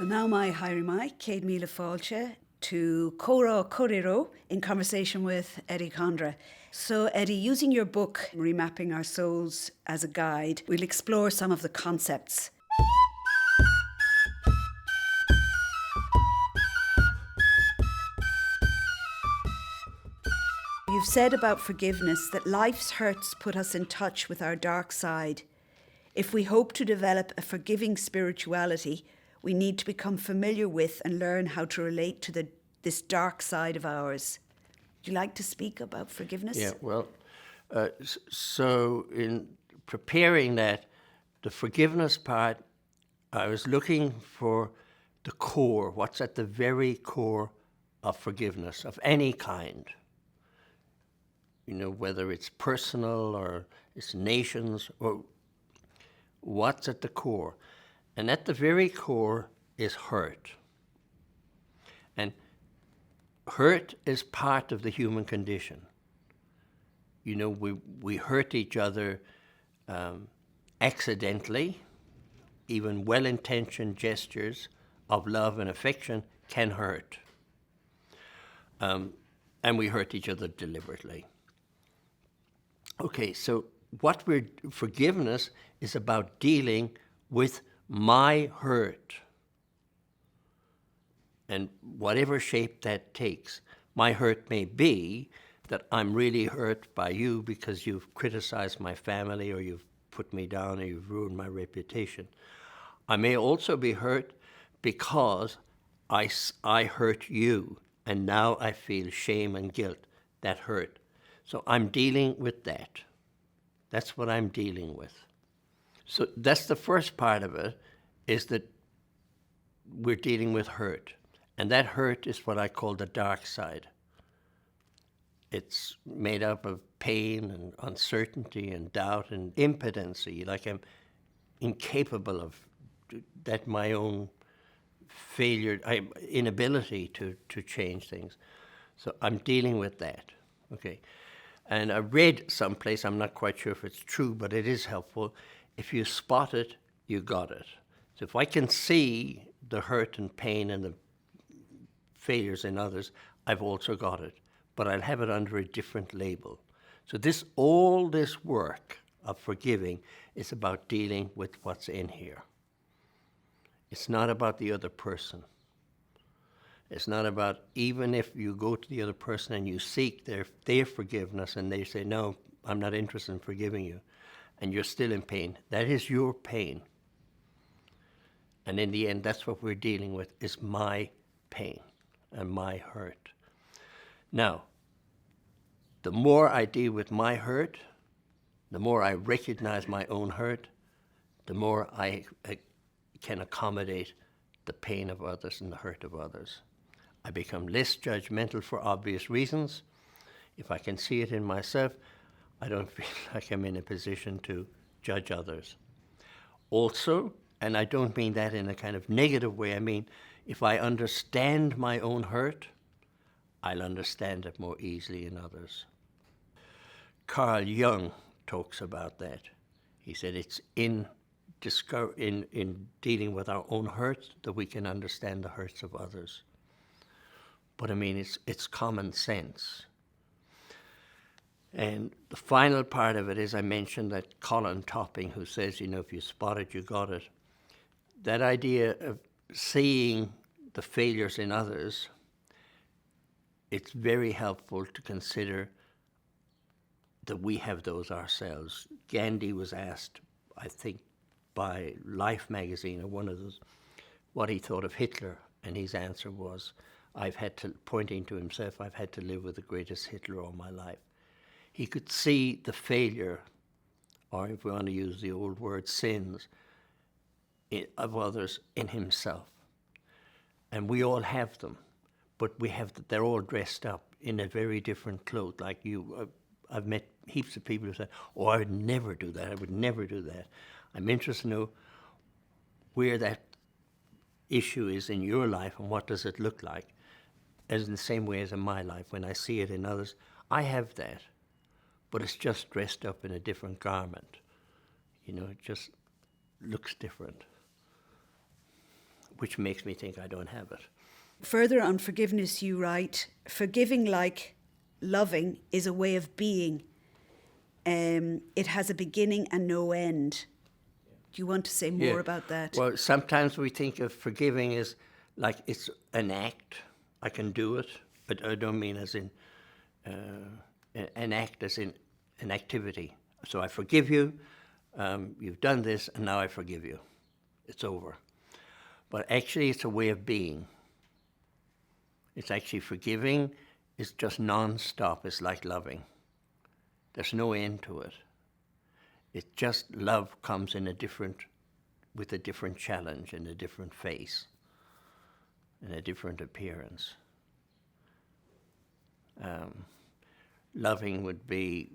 Now my hairi mai, Céad Míle Fáilte, to Cora Correro in conversation with Eddie Condra. So Eddie, using your book, Remapping Our Souls as a guide, we'll explore some of the concepts. You've said about forgiveness that life's hurts put us in touch with our dark side. If we hope to develop a forgiving spirituality, we need to become familiar with and learn how to relate to this dark side of ours. Would you like to speak about forgiveness? Yeah, well, so in preparing that, the forgiveness part, I was looking for the core, what's at the very core of forgiveness of any kind. You know, whether it's personal or it's nations, or what's at the core. And at the very core is hurt. And hurt is part of the human condition. You know, we hurt each other accidentally. Even well-intentioned gestures of love and affection can hurt. And we hurt each other deliberately. Okay, so forgiveness is about dealing with my hurt. And whatever shape that takes, my hurt may be that I'm really hurt by you because you've criticized my family, or you've put me down, or you've ruined my reputation. I may also be hurt because I hurt you, and now I feel shame and guilt. That hurt. So I'm dealing with that. That's what I'm dealing with. So that's the first part of it, is that we're dealing with hurt. And that hurt is what I call the dark side. It's made up of pain and uncertainty and doubt and impotency, like I'm incapable of that, my own failure, inability to change things. So I'm dealing with that, okay? And I read someplace, I'm not quite sure if it's true, but it is helpful. If you spot it, you got it. So if I can see the hurt and pain and the failures in others, I've also got it. But I'll have it under a different label. So all this work of forgiving is about dealing with what's in here. It's not about the other person. It's not about, even if you go to the other person and you seek their forgiveness and they say, no, I'm not interested in forgiving you, and you're still in pain, that is your pain. And in the end, that's what we're dealing with, is my pain and my hurt. Now, the more I deal with my hurt, the more I recognize my own hurt, the more I can accommodate the pain of others and the hurt of others. I become less judgmental for obvious reasons. If I can see it in myself, I don't feel like I'm in a position to judge others. Also, and I don't mean that in a kind of negative way, I mean, if I understand my own hurt, I'll understand it more easily in others. Carl Jung talks about that. He said it's in dealing with our own hurts that we can understand the hurts of others. But I mean, it's common sense. And the final part of it is, I mentioned that Colin Topping, who says, you know, if you spot it, you got it. That idea of seeing the failures in others, it's very helpful to consider that we have those ourselves. Gandhi was asked, I think, by Life magazine, or one of those, what he thought of Hitler, and his answer was, pointing to himself, I've had to live with the greatest Hitler all my life. He could see the failure, or if we want to use the old word, sins, of others in himself. And we all have them, but they're all dressed up in a very different clothes. Like you, I've met heaps of people who say, oh, I would never do that, I would never do that. I'm interested to know where that issue is in your life and what does it look like. As in the same way as in my life, when I see it in others, I have that, but it's just dressed up in a different garment. You know, it just looks different. which makes me think I don't have it. Further on forgiveness, you write, forgiving like loving is a way of being. It has a beginning and no end. Do you want to say more about that? Well, sometimes we think of forgiving as like it's an act. I can do it, but I don't mean as in an act as in an activity. So I forgive you, you've done this, and now I forgive you. It's over. But actually it's a way of being. It's actually forgiving. It's just non-stop. It's like loving. There's no end to it. It's just love comes in with a different challenge and a different face and a different appearance. Loving would be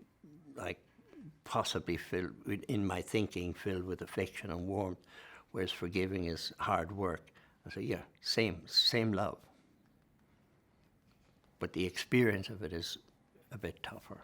like possibly filled, in my thinking, filled with affection and warmth, whereas forgiving is hard work. I say, yeah, same love. But the experience of it is a bit tougher.